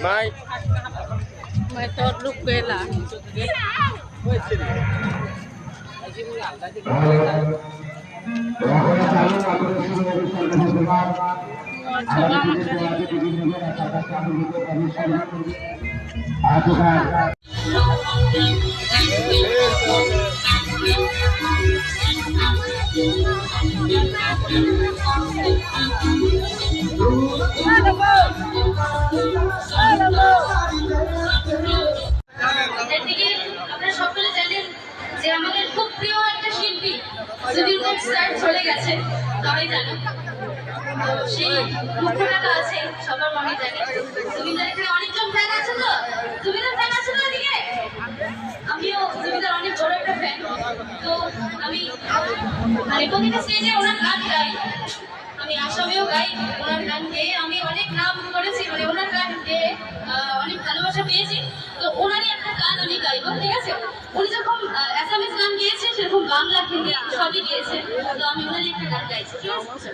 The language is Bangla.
Mai Mai tot lúc về là একদিকে আপনারা সকলে জানেন যে আমাদের খুব প্রিয় একটা শিল্পী জুবিন স্যার চলে গেছে, সবাই জানো। তো সেই দুঃখটা আছে, সবার মনে জানে। জুবিনদার এখানে অনেকজন ফ্যান আছে, তো জুবিনদার ফ্যান আছে তো এদিকে। আমিও জুবিনদার অনেক বড় একটা ফ্যান। তো আমি প্রতিটা স্টেজে ওনার গান গাই, আমি আসামেও গাই। ওনার গান গেয়ে আমি অনেক নাম করেছি, মানে ওনার গান গেয়ে অনেক ভালোবাসা পেয়েছি। তো ওনারই একটা গান আমি গাইবো, ঠিক আছে? উনি যখন অ্যাসামিজ গান গিয়েছে, সেরকম বাংলা হিন্দি সবই গিয়েছে। তো আমি ওনারই একটা গান গাইছি, ঠিক আছে?